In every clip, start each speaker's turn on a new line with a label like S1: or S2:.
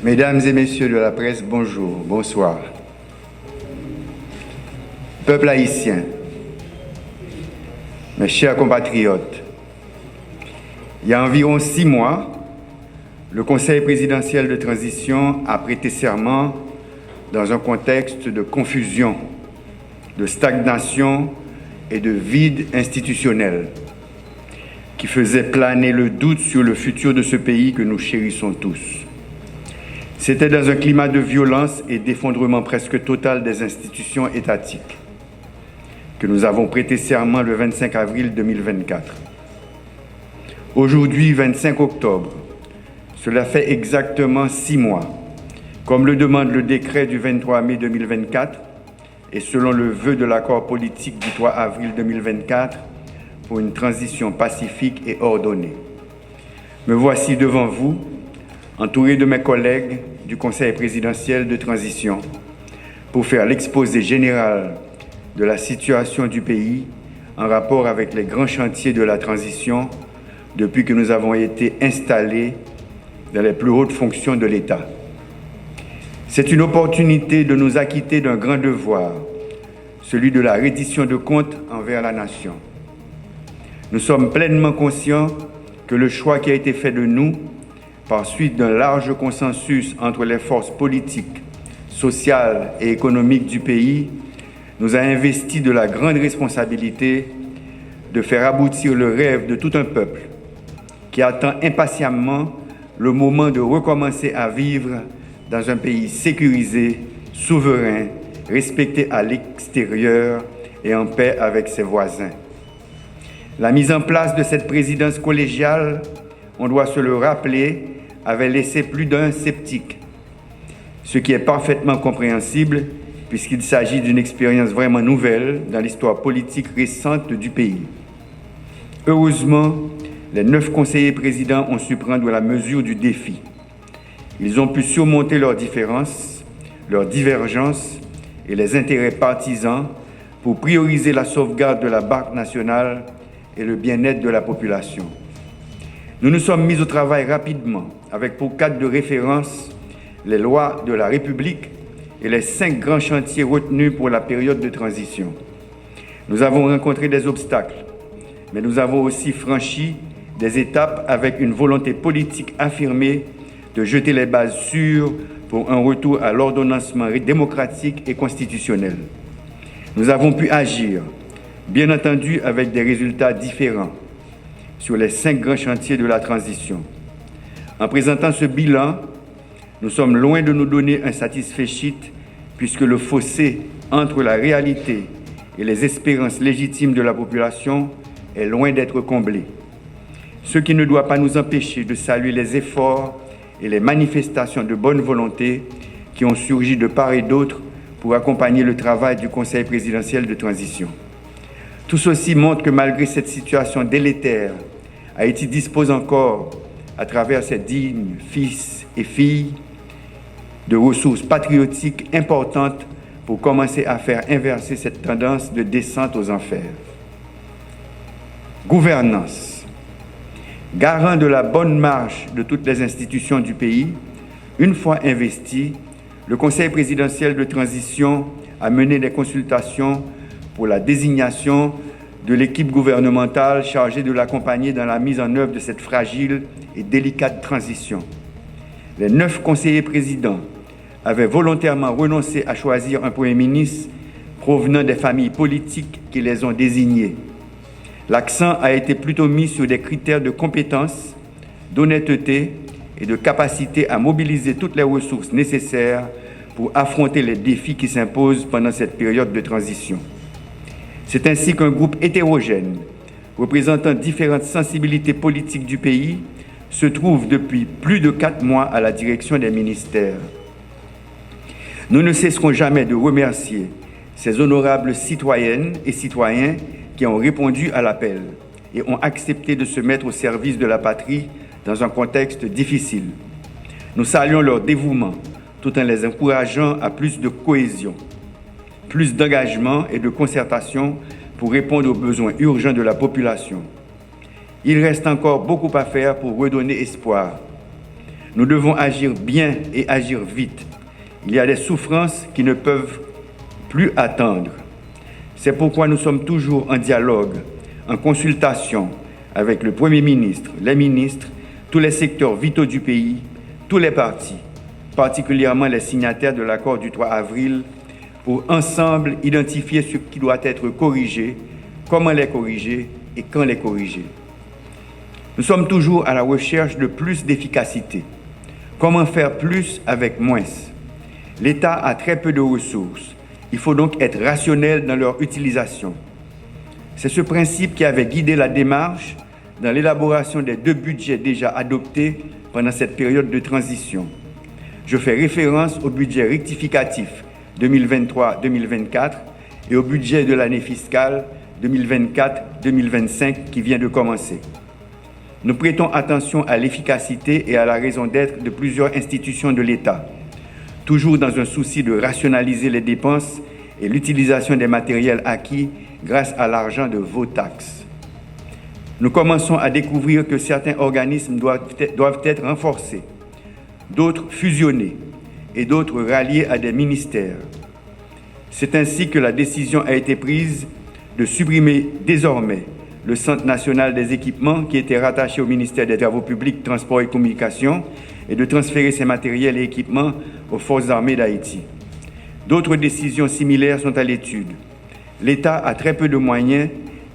S1: Mesdames et messieurs de la presse, bonjour, bonsoir. Peuple haïtien, mes chers compatriotes, il y a environ 6 mois, le Conseil présidentiel de transition a prêté serment dans un contexte de confusion, de stagnation et de vide institutionnel qui faisait planer le doute sur le futur de ce pays que nous chérissons tous. C'était dans un climat de violence et d'effondrement presque total des institutions étatiques que nous avons prêté serment le 25 avril 2024. Aujourd'hui, 25 octobre, cela fait exactement 6 mois, comme le demande le décret du 23 mai 2024 et selon le vœu de l'accord politique du 3 avril 2024 pour une transition pacifique et ordonnée. Me voici devant vous, entouré de mes collègues du Conseil présidentiel de transition, pour faire l'exposé général de la situation du pays en rapport avec les grands chantiers de la transition depuis que nous avons été installés dans les plus hautes fonctions de l'État. C'est une opportunité de nous acquitter d'un grand devoir, celui de la reddition de comptes envers la nation. Nous sommes pleinement conscients que le choix qui a été fait de nous, par suite d'un large consensus entre les forces politiques, sociales et économiques du pays, nous a investi de la grande responsabilité de faire aboutir le rêve de tout un peuple qui attend impatiemment le moment de recommencer à vivre dans un pays sécurisé, souverain, respecté à l'extérieur et en paix avec ses voisins. La mise en place de cette présidence collégiale, on doit se le rappeler, avait laissé plus d'un sceptique, ce qui est parfaitement compréhensible puisqu'il s'agit d'une expérience vraiment nouvelle dans l'histoire politique récente du pays. Heureusement, les 9 conseillers présidents ont su prendre la mesure du défi. Ils ont pu surmonter leurs différences, leurs divergences et les intérêts partisans pour prioriser la sauvegarde de la Banque nationale et le bien-être de la population. Nous nous sommes mis au travail rapidement, avec pour cadre de référence les lois de la République et les 5 grands chantiers retenus pour la période de transition. Nous avons rencontré des obstacles, mais nous avons aussi franchi des étapes avec une volonté politique affirmée de jeter les bases sûres pour un retour à l'ordonnancement démocratique et constitutionnel. Nous avons pu agir, bien entendu avec des résultats différents, sur les 5 grands chantiers de la transition. En présentant ce bilan, nous sommes loin de nous donner un satisfait puisque le fossé entre la réalité et les espérances légitimes de la population est loin d'être comblé. Ce qui ne doit pas nous empêcher de saluer les efforts et les manifestations de bonne volonté qui ont surgi de part et d'autre pour accompagner le travail du Conseil présidentiel de transition. Tout ceci montre que malgré cette situation délétère, Haïti dispose encore, à travers ses dignes fils et filles, de ressources patriotiques importantes pour commencer à faire inverser cette tendance de descente aux enfers. Gouvernance. Garant de la bonne marche de toutes les institutions du pays, une fois investi, le Conseil présidentiel de transition a mené des consultations pour la désignation de l'équipe gouvernementale chargée de l'accompagner dans la mise en œuvre de cette fragile et délicate transition. Les 9 conseillers présidents avaient volontairement renoncé à choisir un Premier ministre provenant des familles politiques qui les ont désignés. L'accent a été plutôt mis sur des critères de compétence, d'honnêteté et de capacité à mobiliser toutes les ressources nécessaires pour affronter les défis qui s'imposent pendant cette période de transition. C'est ainsi qu'un groupe hétérogène, représentant différentes sensibilités politiques du pays, se trouve depuis plus de 4 mois à la direction des ministères. Nous ne cesserons jamais de remercier ces honorables citoyennes et citoyens qui ont répondu à l'appel et ont accepté de se mettre au service de la patrie dans un contexte difficile. Nous saluons leur dévouement tout en les encourageant à plus de cohésion, plus d'engagement et de concertation pour répondre aux besoins urgents de la population. Il reste encore beaucoup à faire pour redonner espoir. Nous devons agir bien et agir vite. Il y a des souffrances qui ne peuvent plus attendre. C'est pourquoi nous sommes toujours en dialogue, en consultation avec le Premier ministre, les ministres, tous les secteurs vitaux du pays, tous les partis, particulièrement les signataires de l'accord du 3 avril, pour ensemble identifier ce qui doit être corrigé, comment les corriger et quand les corriger. Nous sommes toujours à la recherche de plus d'efficacité. Comment faire plus avec moins? L'État a très peu de ressources. Il faut donc être rationnel dans leur utilisation. C'est ce principe qui avait guidé la démarche dans l'élaboration des 2 budgets déjà adoptés pendant cette période de transition. Je fais référence au budget rectificatif 2023-2024 et au budget de l'année fiscale 2024-2025 qui vient de commencer. Nous prêtons attention à l'efficacité et à la raison d'être de plusieurs institutions de l'État, toujours dans un souci de rationaliser les dépenses et l'utilisation des matériels acquis grâce à l'argent de vos taxes. Nous commençons à découvrir que certains organismes doivent être renforcés, d'autres fusionnés et d'autres ralliés à des ministères. C'est ainsi que la décision a été prise de supprimer désormais le Centre national des équipements qui était rattaché au ministère des Travaux publics, Transports et Communications et de transférer ces matériels et équipements aux Forces armées d'Haïti. D'autres décisions similaires sont à l'étude. L'État a très peu de moyens,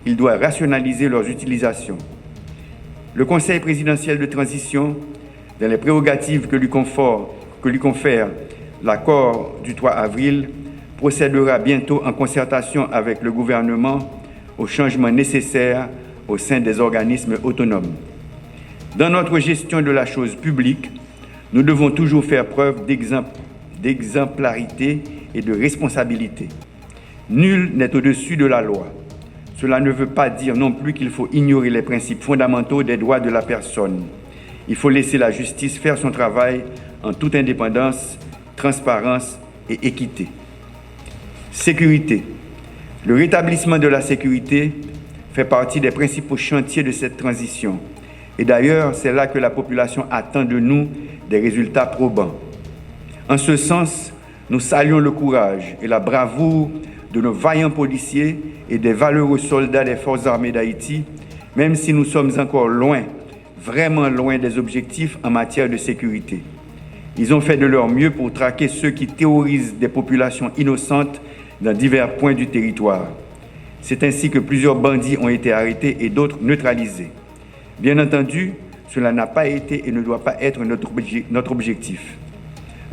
S1: il doit rationaliser leurs utilisations. Le Conseil présidentiel de transition, dans les prérogatives que lui confère l'accord du 3 avril, procédera bientôt en concertation avec le gouvernement aux changements nécessaires au sein des organismes autonomes. Dans notre gestion de la chose publique, nous devons toujours faire preuve d'exemplarité et de responsabilité. Nul n'est au-dessus de la loi. Cela ne veut pas dire non plus qu'il faut ignorer les principes fondamentaux des droits de la personne. Il faut laisser la justice faire son travail en toute indépendance, transparence et équité. Sécurité. Le rétablissement de la sécurité fait partie des principaux chantiers de cette transition. Et d'ailleurs, c'est là que la population attend de nous des résultats probants. En ce sens, nous saluons le courage et la bravoure de nos vaillants policiers et des valeureux soldats des Forces armées d'Haïti, même si nous sommes encore loin, vraiment loin des objectifs en matière de sécurité. Ils ont fait de leur mieux pour traquer ceux qui terrorisent des populations innocentes dans divers points du territoire. C'est ainsi que plusieurs bandits ont été arrêtés et d'autres neutralisés. Bien entendu, cela n'a pas été et ne doit pas être notre objectif.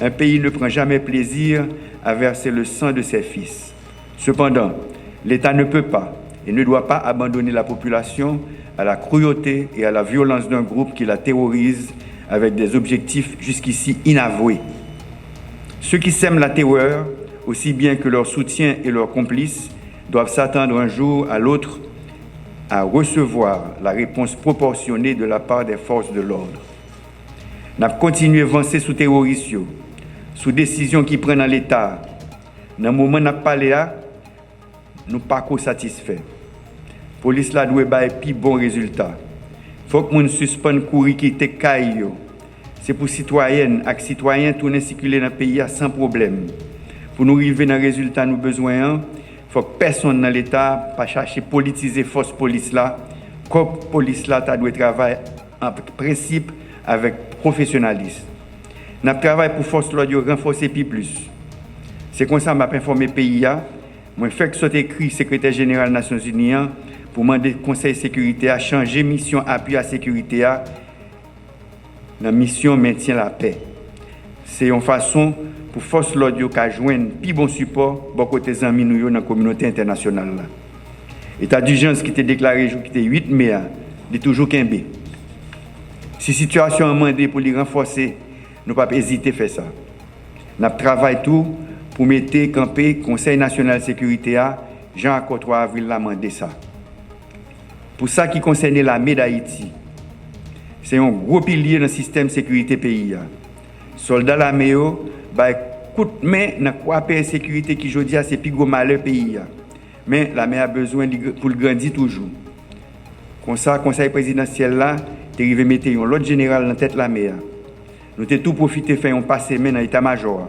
S1: Un pays ne prend jamais plaisir à verser le sang de ses fils. Cependant, l'État ne peut pas et ne doit pas abandonner la population à la cruauté et à la violence d'un groupe qui la terrorise avec des objectifs jusqu'ici inavoués. Ceux qui sèment la terreur, aussi bien que leurs soutiens et leurs complices, doivent s'attendre un jour à l'autre à recevoir la réponse proportionnée de la part des forces de l'ordre. Nous avons continué à avancer sous terrorisme, sous décision qui prennent dans l'État. Dans le moment où nous avons parlé, nous ne sommes pas satisfaits. La police doit avoir un bon résultat. Il faut que nous suspendions courir qui était caillou. C'est pour citoyennes et citoyens tourner circuler dans le pays sans problème. Pour nous arriver dans le résultat nous besoin, il faut que personne dans l'État pas chercher à politiser force police là. Comme police là, tu dois travailler en principe avec professionnalisme. Nous travaillons pour force l'audio renforcer plus. C'est comme ça que je informé le pays. Je fais que soit écrit secrétaire général des Nations Unies pour demander au Conseil de sécurité à changer mission appui à la sécurité la mission maintien la paix. C'est une façon pour force l'audio qui joindre plus bon support pour côté amis nous dans la communauté internationale. L'état d'urgence qui était déclaré qui était 8 mai, il est toujours qu'un B. Si la situation a demandé pour les renforcer, nous ne pouvons pas hésiter à faire ça. Nous travaillons tout pour mettre camper le Conseil national de sécurité Jean-Accord 3 avril l'a demandé ça. Pour ça qui concerne l'armée d'Haïti, c'est un gros pilier dans le système de sécurité pays. Soldats l'armée, coup de main dans la sécurité qui aujourd'hui c'est plus gros malheur pays. Mais l'armée a besoin pour le grandir toujours. Comme ça, le conseil présidentiel là, est arrivé mettre l'autre général dans tête de l'armée. nous avons tout profité faire un passé dans l'état-major.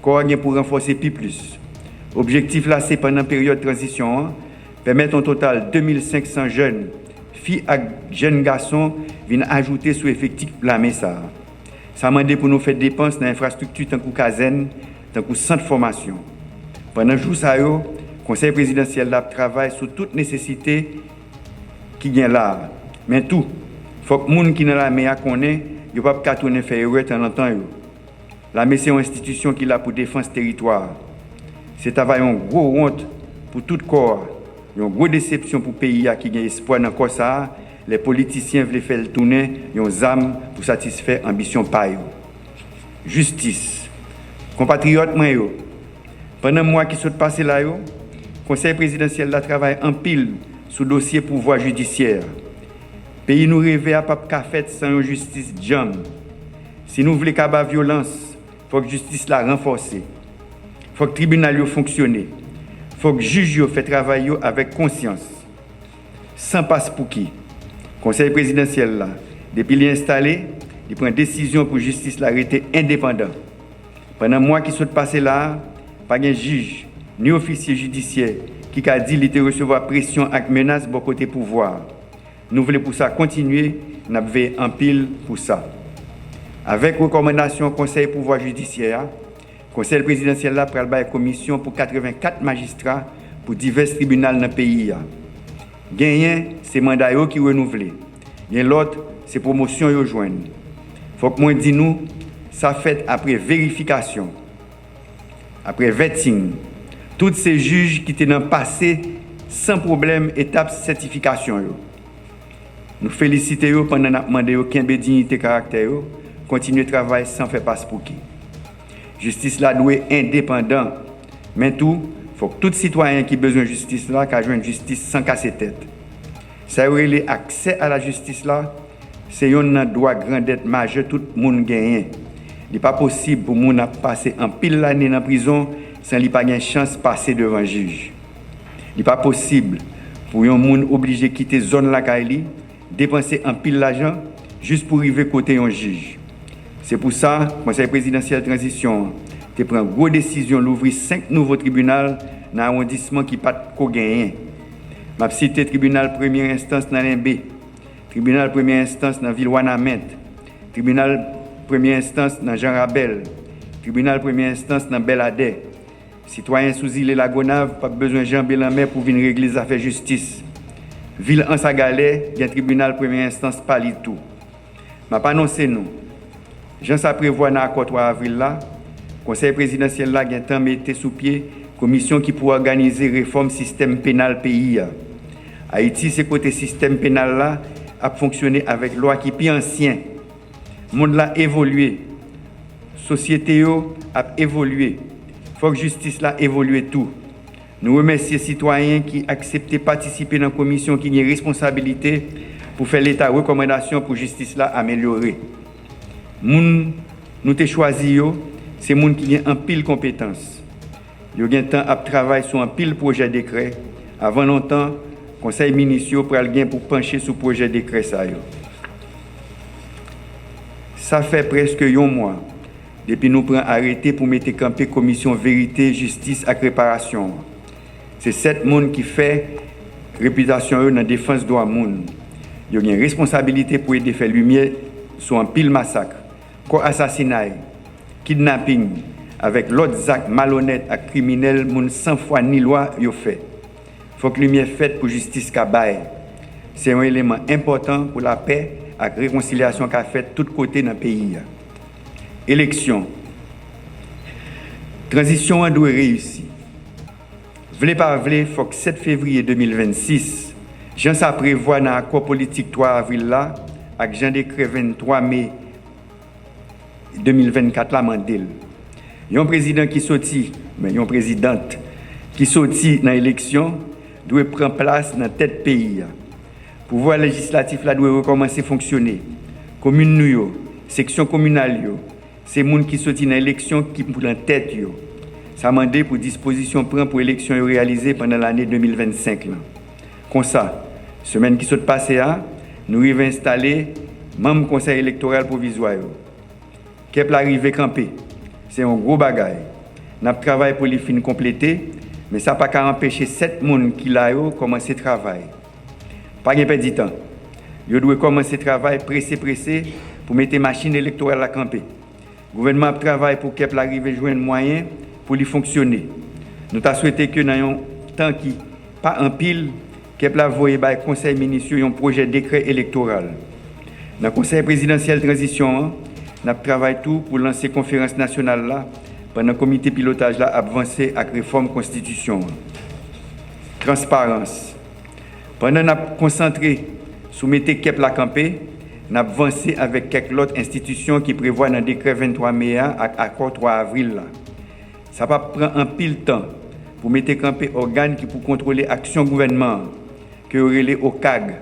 S1: Corps pour renforcer plus. Objectif là, c'est pendant la période de transition, permettre un total de 2500 jeunes, filles et jeunes garçons, viennent ajouter sous effectif la MESA. Ça m'a demandé pour nous faire dépenses dans l'infrastructure tant que caserne, tant que centre de formation. Pendant jour ça, le Conseil présidentiel travaille sur toute nécessité qui vient là. Mais tout, il faut que les gens qui sont dans la MEA connaissent, ils ne peuvent pas tourner faire erreur de temps en temps. La MEA, c'est une institution qui est là pour défense territoire. C'est une grosse honte pour tout le corps. Une grosse déception pour le pays qui a espoir dans le corps. Les politiciens veulent faire le tourner, ils ont des âmes pour satisfaire l'ambition paille. Justice. Compatriotes, pendant le mois qui sont passés là, le Conseil présidentiel travaille en pile sur le dossier pouvoir judiciaire. Le pays nous rêve à pas faire sans une justice jam. Si nous voulons qu'à violence, il faut que la justice la renforce. Il faut que le tribunal fonctionne. Il faut que le juge fait travail avec conscience. Sans passe pour qui. Le Conseil présidentiel, là, depuis qu'il est installé, il prend une décision pour que la justice l'arrêter indépendant. Pendant le mois qui sont passés là, pas de juge ni officier judiciaire qui a dit qu'il recevoir pression et menace de côté pouvoir. Nous voulons pour ça continuer, nous avons en pile pour ça. Avec recommandation du Conseil pouvoir judiciaire, le Conseil présidentiel a pris une commission pour 84 magistrats pour divers tribunaux dans le pays. Gagné, c'est mandat qui renouvelé. L'autre, c'est promotion qui joignent. Il faut que moi dise nous, ça fait après vérification, après vetting. Tous ces juges qui étaient dans le passé, sans problème, étape certification. Nous félicitons pendant que nous demandons qu'il y ait dignité caractère, continuer le travail sans faire passe pour qui. Justice là doit être indépendante. Mais tout, il faut que tout citoyen qui a besoin de justice là, qui a besoin de justice sans casser tête. Ça veut dire l'accès à la justice là, c'est un droit grandette majeur tout le monde gagne. Il n'est pas possible pour moun passer en pile l'année dans la prison sans lui pas de chance de passer devant un juge. Il n'est pas possible pour un moun obligé de quitter la zone la Kaili, dépenser en pile l'argent juste pour arriver côté un juge. C'est pour ça que le Conseil présidentiel de transition a pris une grosse décision d'ouvrir 5 nouveaux tribunaux dans l'arrondissement qui n'a pas de gagner. Je vais citer le tribunal première instance dans l'Imbé, tribunal première instance dans la ville Wanament, tribunal première instance dans Jean Rabel, tribunal première instance dans Beladé. Citoyens sous île la Gonave, pas besoin de Jean Bélamer pour venir régler les affaires de justice. Ville en Sagalais, il y a un tribunal première instance Palitou. Je vais annoncer nous. Jean ça prévoit dans l'accord 3 avril là, le Conseil présidentiel là a temps mis sous pied commission qui pour organiser réforme système pénal pays. Haïti, c'est côté système pénal là a fonctionné avec loi qui est plus ancien. Le monde a évolué. La société a évolué. Il faut que la justice là évolue tout. Nous remercions les citoyens qui acceptent de participer dans la commission qui a une responsabilité pour faire l'état de recommandation pour la justice là améliorer. Nous avons choisi, c'est les gens qui ont un pile compétences. Ils ont un temps à travailler sur un pile projet de décret. Avant longtemps, le conseil municipal prend le gain pour pencher sur le projet de décret. Ça fait presque un mois depuis nous prenons arrêté pour mettre campé commission vérité, justice et réparation. C'est 7 personnes qui fait réputation dans la défense des droits de l'homme. Ils ont une responsabilité pour aider à faire lumière sur un pile massacre, assassinat, kidnapping, avec l'autre actes malhonnêtes et criminels, sans foi ni loi, ils ont fait. Il faut que la lumière faite pour justice kabaye. C'est un élément important pour la paix et la réconciliation qu'a fait de tous côtés dans le pays. Élection. Transition doit réussir. Vle pas vle, il faut que 7 février 2026, Jean ça prévoit dans l'accord politique 3 avril là, avec Jean décret 23 mai 2024 la mandel. Il y a un président qui sorti, mais il y a une présidente qui sorti dans l'élection doit prendre place dans la tête pays. Le pouvoir législatif là doit recommencer à fonctionner. Commune nous, section communale, c'est les gens qui sortent dans l'élection qui pour la tête. Ça m'a demandé pour disposition prend pour l'élection réalisée pendant l'année 2025. Comme ça, semaine qui s'est passée, nous avons installé membre conseil électoral provisoire. Kep l'arrivée campé. C'est un gros bagage. N'a travail pour les fins compléter, mais ça pas qu'à empêcher 7 personnes qui là commencer travail. Pas de perdre du temps. Yo doit commencer travail pressé pour mettre machine électorale à camper. Le gouvernement travaille pour Kep l'arrivée joindre moyen pour lui fonctionner. Nous t'a souhaité que dans un temps qui pas en pile, Kep la voye par conseil ministériel un projet de décret électoral. Dans le conseil présidentiel transition, nous travaillons tout pour lancer la conférence nationale là, pendant le comité pilotage là avancer avec réforme constitution. Transparence. Pendant que nous avons concentré sur mettre Kep la campé, nous avons avancé avec quelques autres institutions qui prévoient dans le décret 23 mai à accord 3 avril là. Ça va prendre un pile temps pour mettre campé organes qui pour contrôler l'action gouvernement que relais au CAG.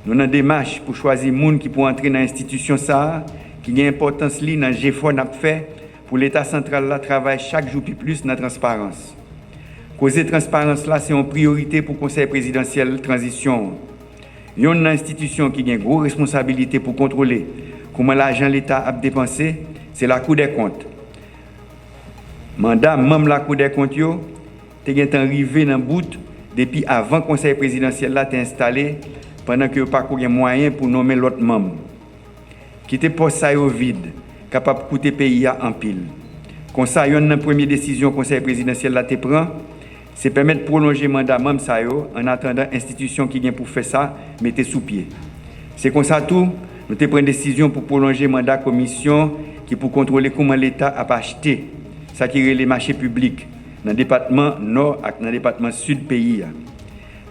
S1: Nous avons une démarche pour choisir les gens qui pour entrer dans l'institution ça qui a une importance li dans GFO n'a fait pour l'État central là travaille chaque jour plus dans la transparence. Causer transparence là c'est une priorité pour le conseil présidentiel transition. Une institution qui a une grosse responsabilité pour contrôler comment l'argent l'État a dépensé, c'est la Cour des comptes. Mandat même la Cour des comptes yo est arrivé dans bout depuis avant le conseil présidentiel là t'est installé pendant que pas de moyen pour nommer l'autre membre. Quitter poste ça au vide, capable de coûter pays en pile. Comme ça, une première décision que le conseil présidentiel là te prend, c'est permettre de prolonger le mandat même ça en attendant l'institution qui vient pour faire ça, mettez sous pied. C'est comme ça tout, nous te prenons une décision pour prolonger le mandat commission qui pour contrôler comment l'État a acheté ça qui est les marchés publics dans le département nord et dans le département sud du pays.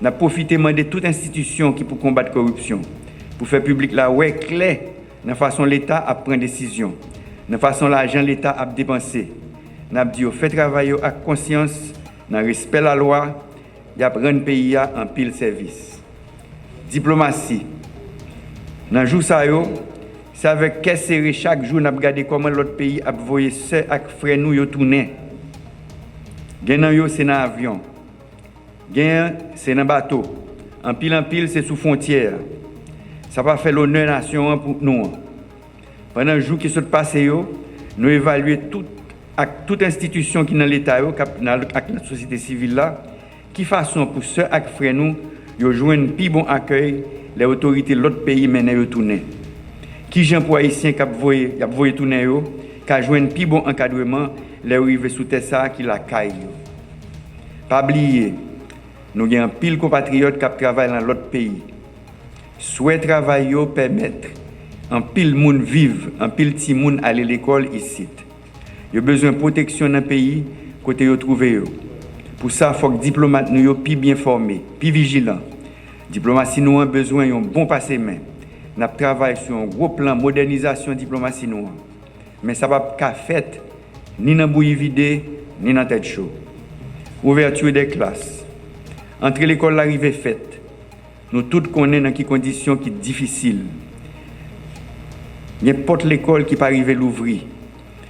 S1: Nous avons profité de demander toute institution qui pour combattre la corruption, pour faire public la ouais clair dans la façon l'État a pris décision, dans la façon l'argent l'État a dépensé. Nous avons dit fait travailler avec conscience, dans le respect de la loi, et rendre le pays en pile service. Diplomatie. Dans le jour ça c'est avec quel serré chaque jour nous regardé comment l'autre pays a voyé sœur avec frère nous yo tourner. Gen yo c'est dans avion. Gen c'est dans bateau. En pile c'est sous frontière. Ça va faire l'honneur nation pour nous. Pendant le jour qui se passe nous évaluer toute institution qui dans l'état avec la société civile là qui façon pour ceux avec frère nous yo joindre plus bon accueil les autorités de l'autre pays mener yo tourner. Qui gens pour haïtien qui a voyé tourner yo qui a joindre plus bon encadrement les arriver sous terre ça qui la caille. Pas oublier nous avons un pile compatriotes qui travaillent dans l'autre pays. Souhait travail yo permettre un pile monde vivre, un pile petit monde aller à l'école ici. Yo besoin de protection dans le pays côté yo trouver yo. Pour ça faut que diplomates nous yo plus bien formés, plus vigilants. Diplomatie nous a besoin d'un bon passé main. N'a travaillé sur un gros plan modernisation diplomatie nous. Mais ça va pas fait ni dans bouillie vidé ni dans tête chaud. Ouverture des classes. Entre l'école l'arrivée faite. Nous tous connaissons dans quelles conditions qui difficiles. N'importe l'école qui pas arriver l'ouvrir.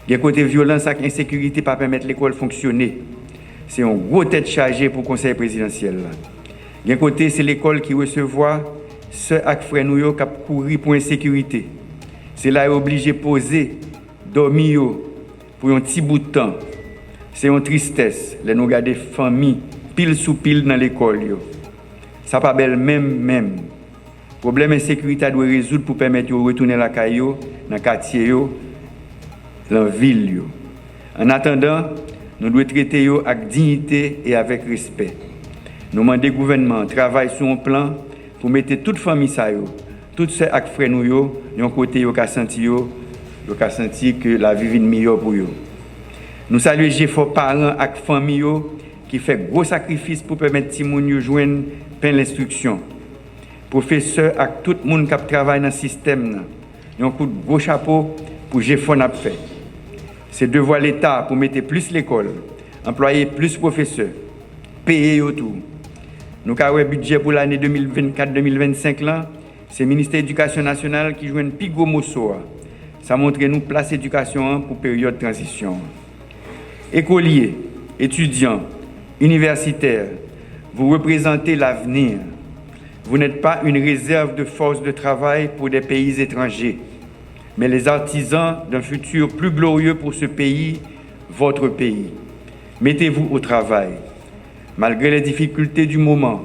S1: Il y a côté violence et insécurité pas permettre l'école fonctionner. C'est un gros tête chargée pour le conseil présidentiel. Il y a côté c'est l'école qui recevoir ceux avec frère nous yo qui courir pour insécurité. C'est là obligé poser dormir pour un petit bout de temps. C'est une tristesse les nous garder famille pile sous pile dans l'école yo. Ça pas belle même. Problème insécurité doit résoudre pour permettre de retourner la caillou dans quartier yo, dans ville yo. En attendant, nous devons traiter yo avec dignité et avec respect. Nous demandons au gouvernement travaille sur un plan pour mettre toute famille ça yo, tout ceux avec frère nous yo, d'un côté yo ka senti que la vie est meilleure pour yo. Nous saluons les parents et famille yo qui fait gros sacrifice pour permettre ti moun yo joindre plein l'instruction. Professeurs et tout le monde qui travaille dans le système, ils ont un coup de gros chapeau pour GFO n'a fait. C'est devoir l'État pour mettre plus l'école, employer plus professeurs, payer autour. Nous avons un budget pour l'année 2024-2025 là, c'est le ministère de l'Éducation nationale qui joue un plus gros morceau. Ça montre nous place éducation pour période de transition. Écoliers, étudiants, universitaires, vous représentez l'avenir. Vous n'êtes pas une réserve de force de travail pour des pays étrangers. mais les artisans d'un futur plus glorieux pour ce pays, votre pays. Mettez-vous au travail, malgré les difficultés du moment,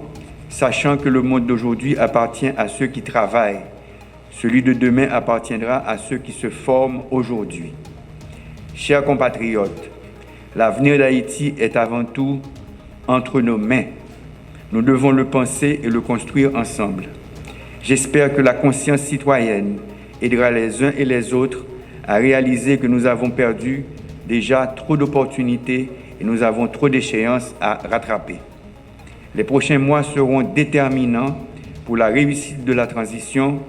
S1: sachant que le monde d'aujourd'hui appartient à ceux qui travaillent. Celui de demain appartiendra à ceux qui se forment aujourd'hui. Chers compatriotes, l'avenir d'Haïti est avant tout entre nos mains. Nous devons le penser et le construire ensemble. J'espère que la conscience citoyenne aidera les uns et les autres à réaliser que nous avons perdu déjà trop d'opportunités et nous avons trop d'échéances à rattraper. Les prochains mois seront déterminants pour la réussite de la transition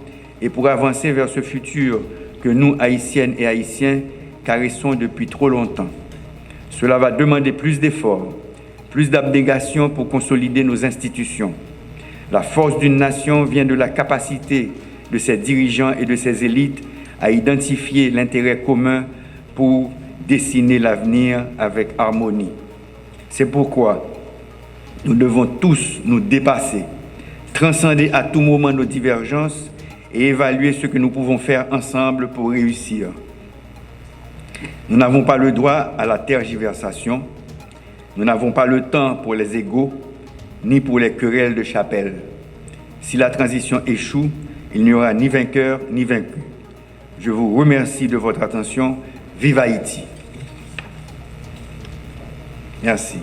S1: et pour avancer vers ce futur que nous, Haïtiennes et Haïtiens, caressons depuis trop longtemps. Cela va demander plus d'efforts, plus d'abnégation pour consolider nos institutions. La force d'une nation vient de la capacité de ses dirigeants et de ses élites à identifier l'intérêt commun pour dessiner l'avenir avec harmonie. C'est pourquoi nous devons tous nous dépasser, transcender à tout moment nos divergences et évaluer ce que nous pouvons faire ensemble pour réussir. Nous n'avons pas le droit à la tergiversation, nous n'avons pas le temps pour les égos, ni pour les querelles de chapelle. Si la transition échoue, il n'y aura ni vainqueur ni vaincu. Je vous remercie de votre attention. Vive Haïti. Merci.